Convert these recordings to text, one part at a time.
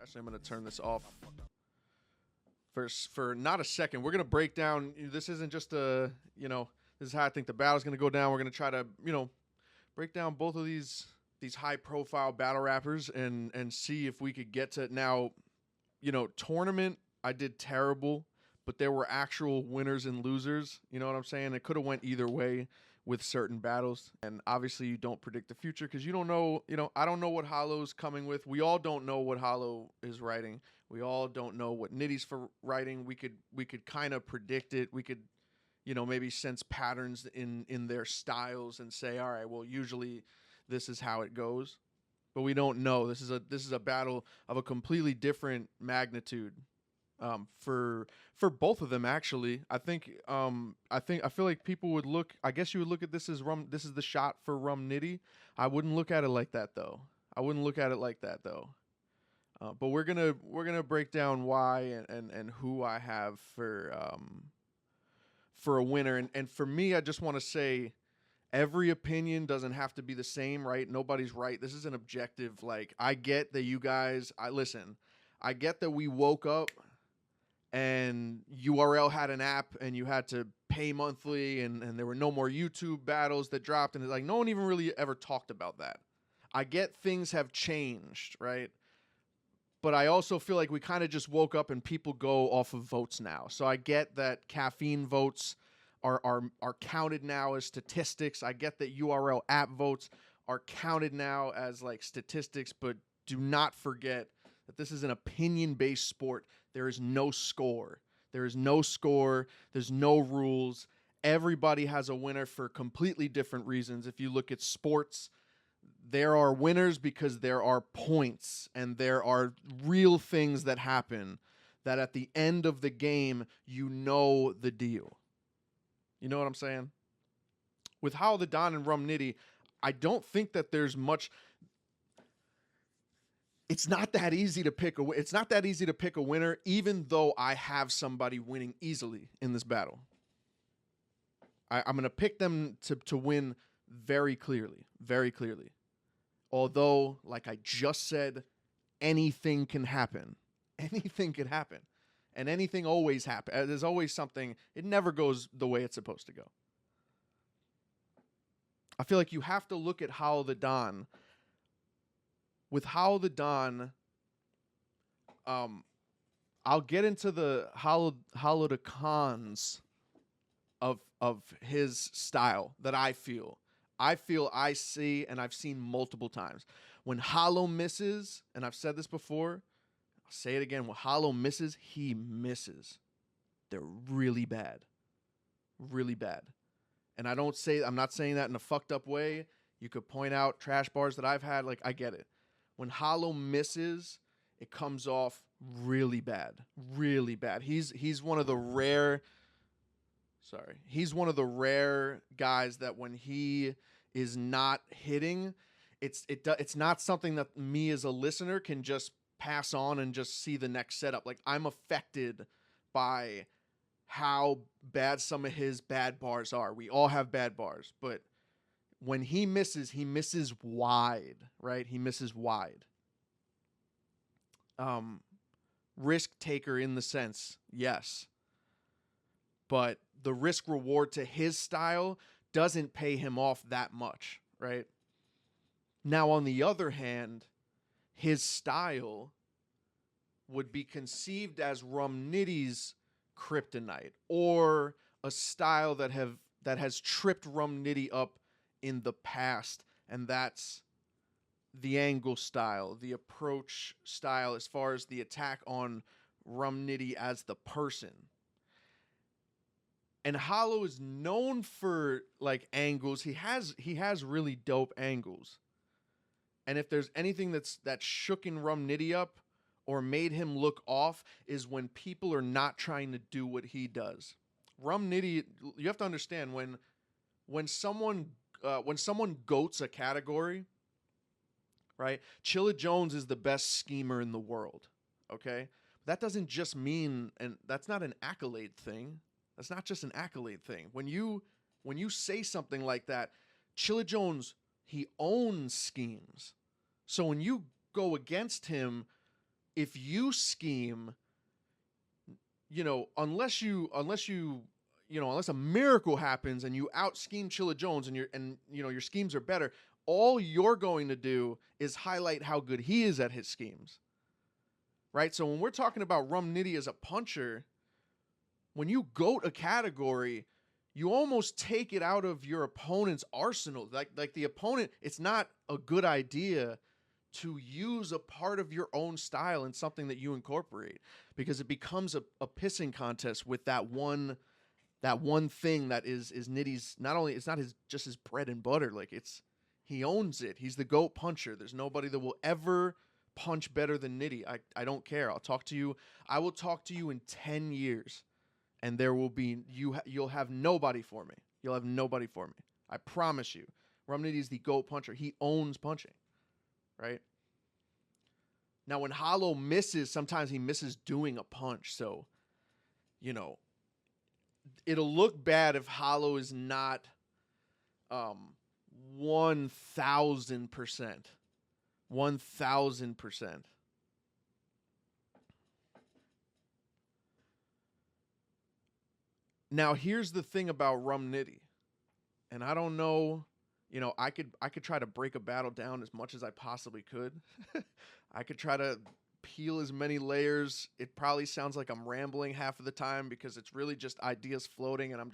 Actually, I'm going to turn this off for not a second. We're going to break down. This isn't just this is how I think the battle's going to go down. We're going to try to, break down both of these high profile battle rappers and see if we could get to now, tournament. I did terrible, but there were actual winners and losers. You know what I'm saying? It could have went either way with certain battles. And obviously you don't predict the future because you don't know, I don't know what Hollow's coming with. We all don't know what Hollow is writing. We all don't know what Nitty's for writing. We could kind of predict it. We could, maybe sense patterns in their styles and say, all right, well, usually this is how it goes. But we don't know. This is a battle of a completely different magnitude. For both of them, actually, I feel like people would look. I guess you would look at this as Rum. This is the shot for Rum Nitty. I wouldn't look at it like that though. But we're gonna break down why and who I have for a winner. And for me, I just want to say, every opinion doesn't have to be the same, right? Nobody's right. This is an objective. Like, I get that you guys. I get that we woke up and URL had an app and you had to pay monthly and there were no more YouTube battles that dropped, and it's like no one even really ever talked about that. I get things have changed, right? But I also feel like we kind of just woke up and people go off of votes now. So I get that caffeine votes are counted now as statistics. I get that URL app votes are counted now as like statistics, but do not forget that this is an opinion-based sport. There is no score. There's no rules. Everybody has a winner for completely different reasons. If you look at sports, there are winners because there are points and there are real things that happen that at the end of the game, you know the deal. You know what I'm saying? With How the Don and Rum Nitty, I don't think that there's much. It's not that easy to pick a winner, even though I have somebody winning easily in this battle. I'm going to pick them to win very clearly. Although, like I just said, anything can happen. Anything could happen. And anything always happens. There's always something. It never goes the way it's supposed to go. I feel like you have to look at How the Don. With How the Don, I'll get into the Hollow the cons of his style that I feel I see and I've seen multiple times. When Hollow misses, and I've said this before, I'll say it again, when Hollow misses, he misses. They're really bad. Really bad. And I'm not saying that in a fucked up way. You could point out trash bars that I've had, like I get it. When Hollow misses, it comes off really bad. Really bad. He's one of the rare guys that when he is not hitting, it's not something that me as a listener can just pass on and just see the next setup. Like, I'm affected by how bad some of his bad bars are. We all have bad bars, but when he misses wide, right? He misses wide. Risk taker in the sense, yes. But the risk reward to his style doesn't pay him off that much, right? Now, on the other hand, his style would be conceived as Rum Nitty's kryptonite, or a style that has tripped Rum Nitty up in the past, and that's the angle style, the approach style as far as the attack on Rum Nitty as the person. And Hollow is known for like angles. He has really dope angles. And if there's anything that's shooken Rum Nitty up or made him look off, is when people are not trying to do what he does. Rum Nitty, you have to understand, when someone goats a category, right? Chilla Jones is the best schemer in the world, okay? That doesn't just mean, and that's not an accolade thing. That's not just an accolade thing. When you say something like that, Chilla Jones, he owns schemes. So when you go against him, if you scheme, unless a miracle happens and you out scheme Chilla Jones and your schemes are better, all you're going to do is highlight how good he is at his schemes. Right? So when we're talking about Rum Nitty as a puncher, when you goat a category, you almost take it out of your opponent's arsenal. Like the opponent, it's not a good idea to use a part of your own style in something that you incorporate, because it becomes a pissing contest with that one thing that is Nitty's. Not only, it's not just his bread and butter, like he owns it. He's the GOAT puncher. There's nobody that will ever punch better than Nitty. I don't care. I will talk to you in 10 years and there will be you'll have nobody for me. You'll have nobody for me. I promise you. Rum Nitty is the GOAT puncher. He owns punching. Right? Now when Hollow misses, sometimes he misses doing a punch. So, it'll look bad if Hollow is not 1,000%. 1,000%. Now here's the thing about Rum Nitty. And I don't know, I could try to break a battle down as much as I possibly could. I could try to peel as many layers. It probably sounds like I'm rambling half of the time because it's really just ideas floating and I'm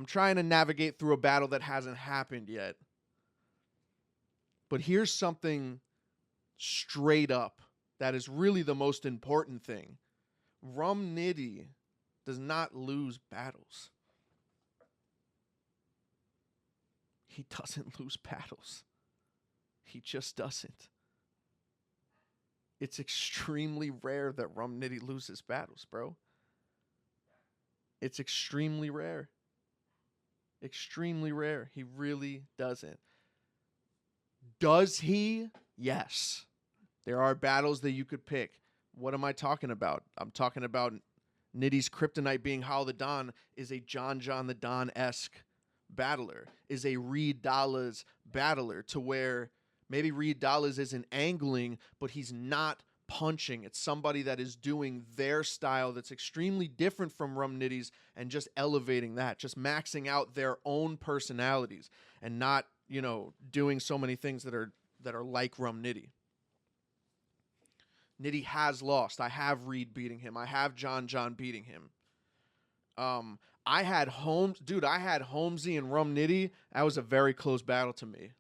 trying to navigate through a battle that hasn't happened yet. But here's something straight up that is really the most important thing. Rum Nitty does not lose battles. He doesn't lose battles. He just doesn't. It's extremely rare that Rum Nitty loses battles, bro. It's extremely rare. Extremely rare. He really doesn't. Does he? Yes. There are battles that you could pick. What am I talking about? I'm talking about Nitty's kryptonite being How the Don is a John the Don-esque battler, is a Reed Dollaz battler, to where maybe Reed Dollaz isn't angling, but he's not punching. It's somebody that is doing their style that's extremely different from Rum Nitty's and just elevating that, just maxing out their own personalities and not, doing so many things that are like Rum Nitty. Nitty has lost. I have Reed beating him. I have John beating him. I had Holmesy and Rum Nitty. That was a very close battle to me.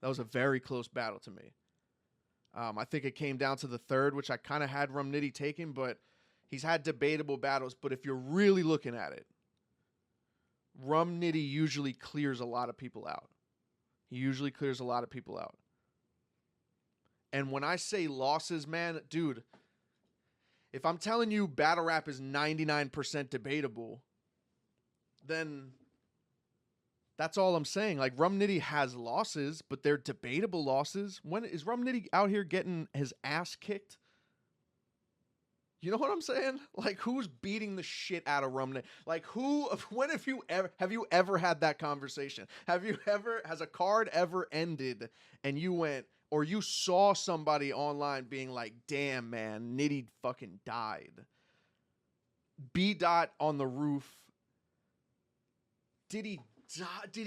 I think it came down to the third, which I kind of had Rum Nitty taken, but he's had debatable battles. But if you're really looking at it, Rum Nitty usually clears a lot of people out. And when I say losses, man, dude, if I'm telling you battle rap is 99% debatable, then that's all I'm saying. Like, Rum Nitty has losses, but they're debatable losses. When is Rum Nitty out here getting his ass kicked? You know what I'm saying? Like, who's beating the shit out of Rum Nitty? Like, when have you ever had that conversation? Has a card ever ended and you went, or you saw somebody online being like, damn, man, Nitty fucking died. B. Dot on the roof. Did he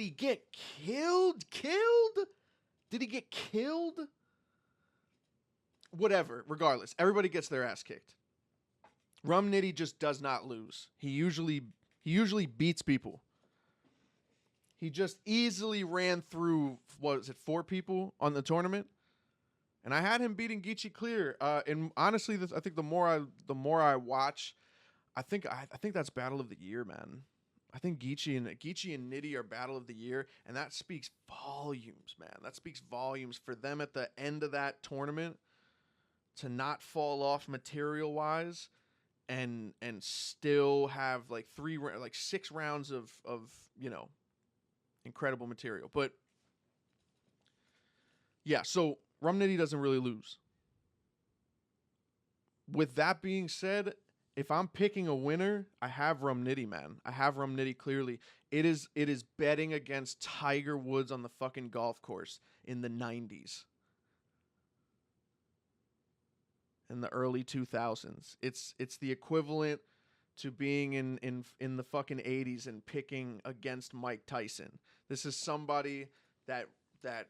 get killed? Did he get killed? Whatever. Regardless, everybody gets their ass kicked. Rum Nitty just does not lose. He usually beats people. He just easily ran through, what was it, 4 people on the tournament, and I had him beating Geechee clear. And honestly, I think the more I watch, I think that's battle of the year, man. I think Geechee and Nitty are battle of the year, and that speaks volumes, man. That speaks volumes for them at the end of that tournament to not fall off material wise. And still have like 6 rounds of incredible material. But yeah, so Rum Nitty doesn't really lose. With that being said, if I'm picking a winner, I have Rum Nitty, man. I have Rum Nitty clearly. It is betting against Tiger Woods on the fucking golf course in the 90s. in the early 2000s. It's the equivalent to being in the fucking 80s and picking against Mike Tyson. This is somebody that that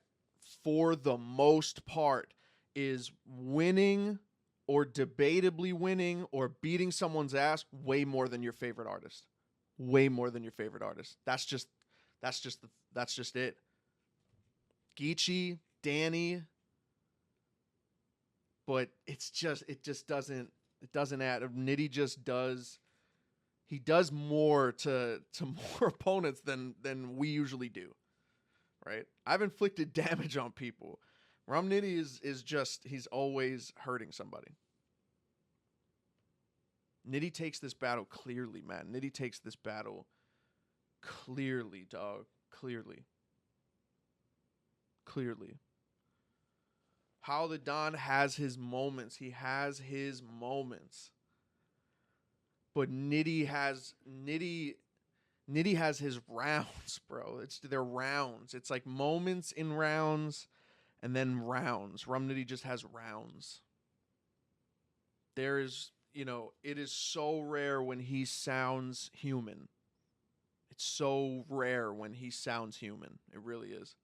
for the most part is winning or debatably winning or beating someone's ass way more than your favorite artist. Way more than your favorite artist. That's just it. Geechee, Danny, but it just doesn't add. Nitty just does. He does more to more opponents than we usually do. Right? I've inflicted damage on people. Rum Nitty is just, he's always hurting somebody. Nitty takes this battle clearly, man. Nitty takes this battle clearly, dog. Clearly. How the Don has his moments. He has his moments. But Nitty has his rounds, bro. It's their rounds. It's like moments in rounds and then rounds. Rum Nitty just has rounds. There is, it is so rare when he sounds human. It's so rare when he sounds human. It really is.